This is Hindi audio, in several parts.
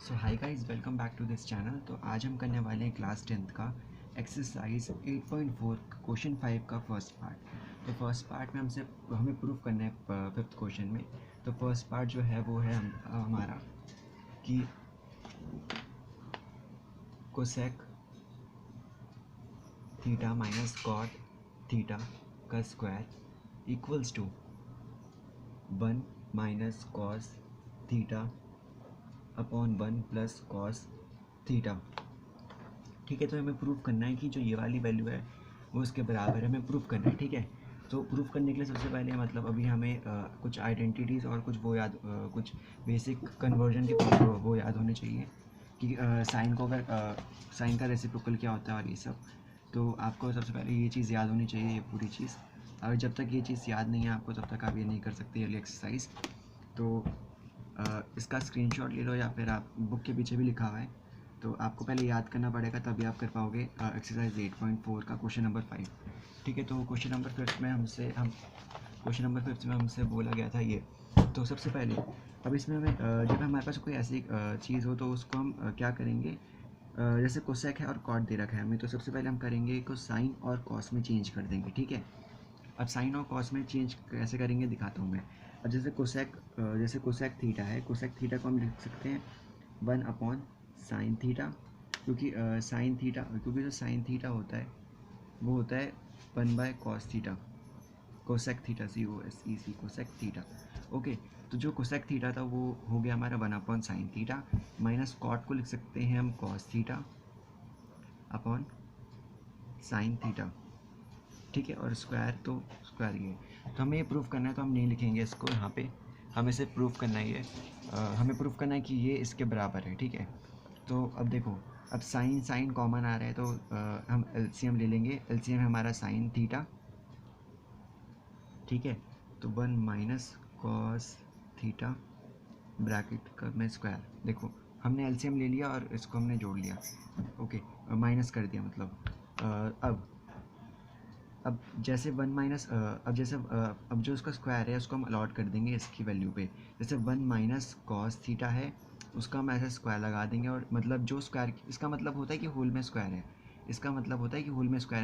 So hi guys, welcome back to this channel. तो आज हम करने वाले हैं क्लास 10th का एक्सरसाइज 8.4 क्वेश्चन 5 का फर्स्ट पार्ट। तो फर्स्ट पार्ट में हमें प्रूफ करना है फिफ्थ क्वेश्चन में। तो फर्स्ट पार्ट जो है वो है हमारा कि cosec theta minus cot theta का square equals to 1 minus cos theta upon 1 plus cos theta. ठीक है, तो हमें प्रूफ करना है कि जो ये वाली वैल्यू है वो उसके बराबर है, हमें प्रूफ करना है। ठीक है, तो प्रूफ करने के लिए सबसे पहले मतलब अभी हमें कुछ आइडेंटिटीज़ और कुछ कुछ बेसिक कन्वर्जन के वो याद होने चाहिए कि साइन को अगर साइन का रेसिप्रोकल क्या होता है और ये सब। तो आपको सबसे पहले ये चीज़ याद होनी चाहिए, ये पूरी चीज़। और जब तक ये चीज़ याद नहीं है आपको तब तक आप ये नहीं कर सकते ये एक्सरसाइज। तो इसका स्क्रीनशॉट ले लो या फिर आप बुक के पीछे भी लिखा हुआ है, तो आपको पहले याद करना पड़ेगा तभी आप कर पाओगे एक्सरसाइज 8.4 का क्वेश्चन नंबर 5। ठीक है, तो क्वेश्चन नंबर फिफ्थ में हमसे बोला गया था ये। तो सबसे पहले अब इसमें हमें जब हमारे पास कोई ऐसी चीज़ हो तो उसको हम क्या करेंगे, जैसे कोसेक है और कॉट दे रखा है हमें, तो सबसे पहले हम करेंगे को साइन और कॉस में चेंज कर देंगे। ठीक है, अब साइन और कॉस में चेंज कैसे करेंगे दिखाता हूँ मैं। अब जैसे कोसेक थीटा है, कोसेक थीटा को हम लिख सकते हैं 1 अपॉन साइन थीटा, क्योंकि जो साइन थीटा होता है वो होता है 1 by cos theta, cosec theta COSEC cosec theta. Okay, तो जो कोसेक थीटा था वो हो गया हमारा 1 upon sine theta, minus cot को लिख सकते हैं हम cos theta upon sine theta. ठीक है, और स्क्वायर ये। तो हमें ये प्रूफ करना है, तो हम नहीं लिखेंगे इसको यहाँ पे, हमें सिर्फ प्रूफ करना ही है। हमें प्रूफ करना है कि ये इसके बराबर है। ठीक है, तो अब देखो, अब साइन कॉमन आ रहा है तो हम एलसीएम ले लेंगे। एलसीएम हमारा साइन थीटा। ठीक है, तो 1 माइनस कॉस थीटा ब्रैकेट का में स्क्वायर। देखो, हमने एलसीएम ले लिया और इसको हमने जोड़ लिया। ओके, माइनस कर दिया मतलब अब जैसे अब जो उसका स्क्वायर है उसको हम अलॉट कर देंगे इसकी वैल्यू पे। जैसे 1 माइनस कॉस थीटा है, उसका हम ऐसे स्क्वायर लगा देंगे, और मतलब जो स्क्वायर, इसका मतलब होता है कि होल में स्क्वायर है।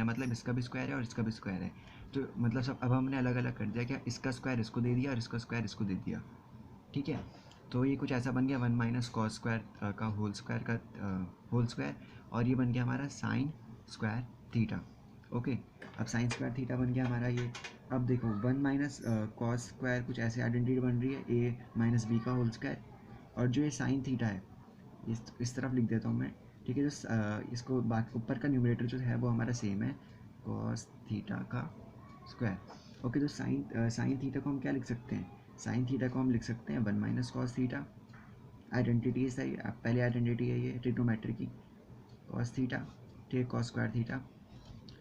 मतलब इसका भी स्क्वायर है और इसका भी स्क्वायर है। तो मतलब सब अब हमने अलग अलग कर दिया, क्या इसका स्क्वायर इसको दे दिया और इसका स्क्वायर इसको दे दिया। ठीक है, तो ये कुछ ऐसा बन गया 1 माइनस कॉस स्क्वायर का होल स्क्वायर, और ये बन गया हमारा साइन स्क्वायर थीटा। ओके, अब साइन स्क्वायर थीटा बन गया हमारा ये। अब देखो 1 माइनस कॉस स्क्वायर कुछ ऐसे आइडेंटिटी बन रही है ए माइनस बी का होल स्क्वायर, और जो ये साइन थीटा है इस तरफ लिख देता हूँ मैं। ठीक है, इसको बाकी ऊपर का न्यूमरेटर जो है वो हमारा सेम है, कॉस थीटा का स्क्वायर। ओके, तो साइन थीटा को हम क्या लिख सकते हैं, साइन थीटा को हम लिख सकते हैं 1 माइनस कॉस थीटा। आइडेंटिटी सही, पहली आइडेंटिटी है ये ट्रिग्नोमेट्री की, कॉस थीटा। ठीक है, कॉस स्क्वायर थीटा।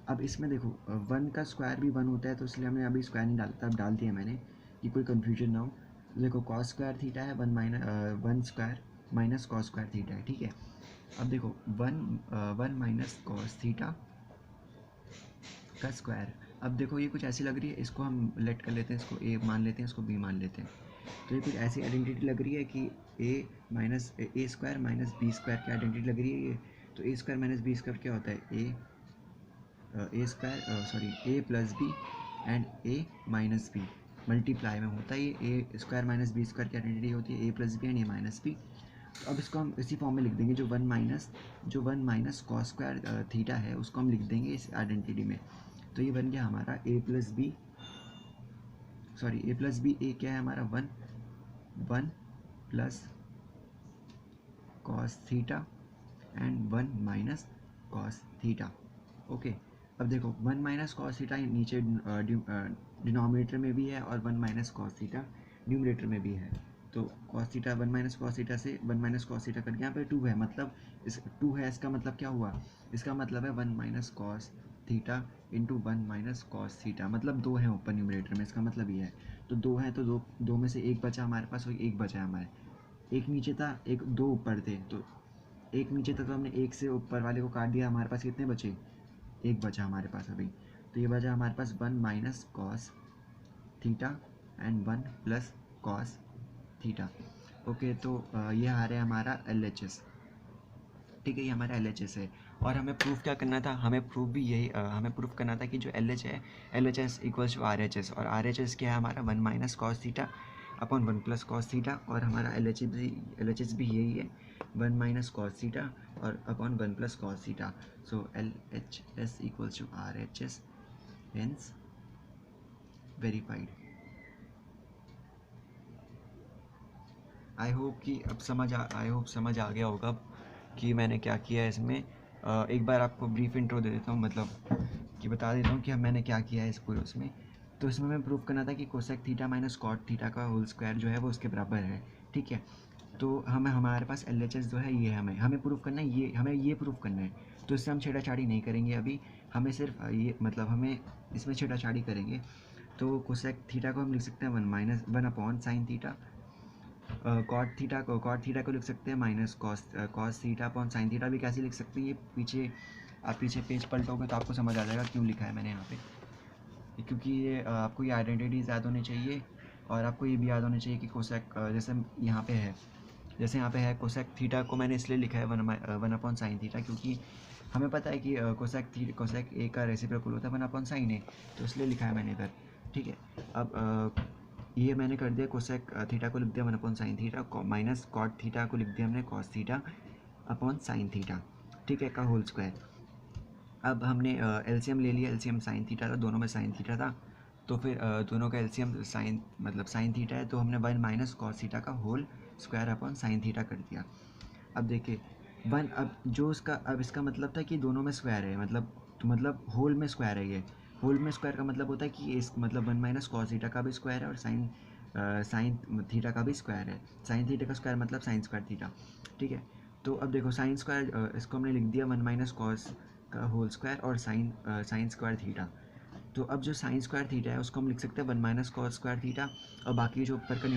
अब इसमें देखो 1 का स्क्वायर भी 1 होता है, तो इसलिए हमने अभी स्क्वायर नहीं डाला था, अब डाल दिया मैंने कि कोई कन्फ्यूजन ना हो। तो देखो कॉस स्क्वायर थीटा है 1 square minus cos square theta है। ठीक है, अब देखो 1 माइनस कॉस थीटा का स्क्वायर। अब देखो ये कुछ ऐसी लग रही है, इसको हम लेट कर लेते हैं, इसको ए मान लेते हैं, इसको बी मान लेते हैं। तो ये कुछ ऐसी आइडेंटिटी लग रही है कि a square minus b square की आइडेंटिटी लग रही है ये। तो a square minus b square क्या होता है, a plus b and a minus b multiply में होता है। ये a square minus b square की आइडेंटिटी होती है a plus b and a minus b. तो अब इसको हम इसी फॉर्म में लिख देंगे, जो one minus cos square theta है उसको हम लिख देंगे इस आइडेंटिटी में। तो ये बन गया हमारा ए प्लस बी ए क्या है हमारा 1 plus cos theta and 1 minus cos theta. Okay, अब देखो 1 माइनस कॉस थीटा नीचे डिनोमिनेटर में भी है और 1 माइनस कॉस थीटा न्यूमरेटर में भी है। तो cos theta 1 minus cos theta से 1 माइनस कॉस थीटा करके यहाँ पे 2 है, मतलब इस 2 है, इसका मतलब क्या हुआ, इसका मतलब है 1 minus cos theta into 1 minus cos theta, मतलब 2 है ऊपर न्यूमरेटर में, इसका मतलब ये है। तो 2 है तो दो में से एक बचा हमारे पास और एक बचा है हमारे, एक नीचे था एक, 2 ऊपर थे, तो एक नीचे था तो हमने एक से ऊपर वाले को काट दिया, हमारे पास कितने बचे, एक बचा हमारे पास अभी। तो ये बचा हमारे पास 1 minus cos theta and 1 plus cos theta. Okay, तो ये आ रहा है हमारा LHS। ठीक है, ये हमारा LHS है। और हमें प्रूफ क्या करना था, हमें प्रूफ भी यही हमें प्रूफ करना था कि जो LH है, LHS इक्वल्स टू RHS, और RHS क्या है हमारा 1 minus cos theta upon 1 plus cos theta, और हमारा LHS भी यही है 1 माइनस कॉस थीटा और upon 1 plus cos theta. So LHS equals to RHS, hence verified. I hope समझ आ गया होगा कि मैंने क्या किया है इसमें। एक बार आपको ब्रीफ इंट्रो दे देता हूँ, मतलब कि बता देता हूँ कि मैंने क्या किया है इस पूरे उसमें। तो इसमें मैं प्रूफ करना था कि cosec theta minus cot theta का होल स्क्वायर जो है वो उसके बराबर है। ठीक है, तो हमारे पास LHS जो है ये हमें प्रूफ करना है, हमें ये प्रूफ करना है। तो इससे हम छेड़ाछाड़ी नहीं करेंगे अभी, हमें सिर्फ ये मतलब हमें इसमें छेड़ाछाड़ी करेंगे। तो कोसेक थीटा को हम लिख सकते हैं 1 upon sine theta. Cot theta को लिख सकते हैं minus cos theta upon sine theta भी कैसे लिख सकते हैं, ये पीछे पेज पलटोगे तो आपको समझ आ जाएगा क्यों लिखा है मैंने यहाँ पे। क्योंकि ये आपको ये आइडेंटिटीज़ याद होनी चाहिए, और आपको ये भी याद होना चाहिए कि कोसेक जैसे यहाँ पे है कोसेक थीटा को मैंने इसलिए लिखा है 1 अपॉन साइन थीटा, क्योंकि हमें पता है कि कोसेक ए का रेसिप्रोकल होता है 1 अपॉन साइन ए, तो इसलिए लिखा है मैंने इधर। ठीक है, अब ये मैंने कर दिया, कोसेक थीटा को लिख दिया 1 upon sine theta, minus cot theta को लिख दिया हमने cos theta upon sine theta, ठीक है, का होल स्क्वायर। अब हमने LCM ले लिया, LCM साइन थीटा था, दोनों में साइन थीटा था, तो फिर दोनों का LCM साइन थीटा है, तो हमने 1 माइनस कॉस थीटा का whole square upon sine theta कर दिया। अब देखिए अब इसका मतलब था कि दोनों में स्क्वायर है, मतलब होल में स्क्वायर है। ये होल में स्क्वायर का मतलब होता है कि इस मतलब 1 माइनस कॉस थीटा का भी स्क्वायर है और साइन थीटा का भी स्क्वायर है। साइन थीटा का स्क्वायर मतलब साइन स्क्वायर थीटा। ठीक है, तो अब देखो साइन स्क्वायर इसको हमने लिख दिया 1 माइनस कॉस का होल स्क्वायर और साइन स्क्वायर थीटा। तो अब जो साइन स्क्वायर थीटा है उसको हम लिख सकते हैं 1 माइनस कॉस स्क्वायर थीटा, और बाकी जो ऊपर का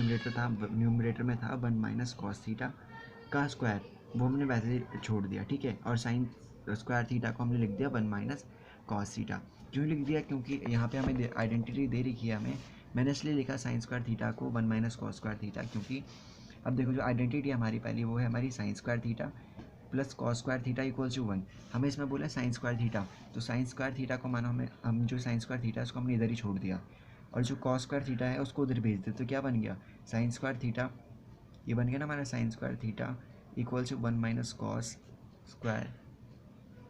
न्यूमरेटर में था 1 माइनस कॉस थीटा का स्क्वायर, वो हमने वैसे ही छोड़ दिया। ठीक है, और साइन स्क्वायर थीटा को हमने लिख दिया 1 माइनस कॉस थीटा। क्यों लिख दिया, क्योंकि यहाँ पे हमें आइडेंटिटी दे रखी है मैंने इसलिए लिखा साइन स्क्वायर थीटा को 1 माइनस कॉस स्क्वायर थीटा, क्योंकि अब देखो जो आइडेंटिटी हमारी पहली वो है हमारी sine square theta plus cos square theta equals to 1। हमें इसमें बोला साइन स्क्वायर थीटा, तो साइन स्क्वायर थीटा को मानो हम जो साइन स्क्वायर थीटा है उसको हमने इधर ही छोड़ दिया, और जो कॉस स्क्वायर थीटा है उसको उधर भेज दिया, तो क्या बन गया साइन स्क्वायर थीटा, ये बन गया ना हमारा sine square theta equals to 1 minus cos square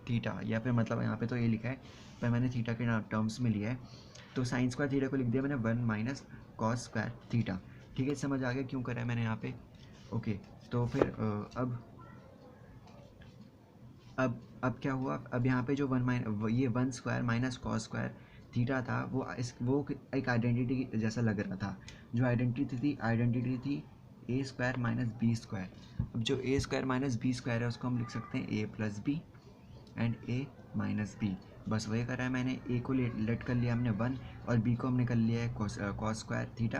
theta, या फिर मतलब यहाँ पे तो ये लिखा है पर मैंने थीटा के टर्म्स में लिया है, तो साइन स्क्वायर थीटा को लिख दिया मैंने 1 माइनस कॉस स्क्वायर थीटा। ठीक है, समझ आ गया क्यों करा है मैंने यहाँ पे। ओके, तो फिर अब क्या हुआ, अब यहाँ पे जो ये 1 square minus cos square theta था वो एक आइडेंटिटी जैसा लग रहा था। जो आइडेंटिटी थी a square minus b square. अब जो a square minus b square है उसको हम लिख सकते हैं a plus b and a minus b. बस वही करा है मैंने, ए को लेट कर लिया हमने 1 और बी को हमने कर लिया है कॉस स्क्वायर थीटा,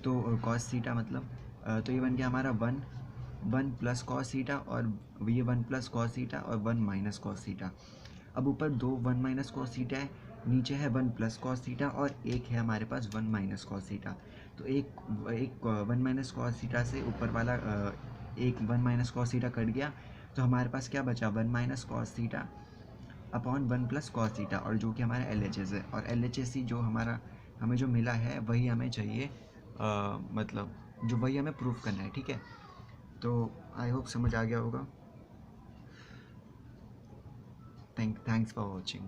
तो कॉस थीटा मतलब तो ये बन गया हमारा 1 प्लस कॉस थीटा, और ये 1 प्लस कॉस थीटा और 1 माइनस कॉस थीटा। अब ऊपर 1 माइनस कॉस थीटा है, नीचे है 1 प्लस कॉस थीटा, और एक है हमारे पास 1 माइनस कॉस थीटा। तो एक 1 माइनस कॉस थीटा से ऊपर वाला एक 1 माइनस कॉस थीटा कट गया, तो हमारे पास क्या बचा 1 minus cos theta upon 1 plus cos theta, और जो कि हमारा LHS है, और LHS ही जो हमें जो मिला है वही हमें चाहिए, मतलब जो वही हमें प्रूफ करना है। ठीक है, तो आई होप समझ आ गया होगा। Thanks for watching.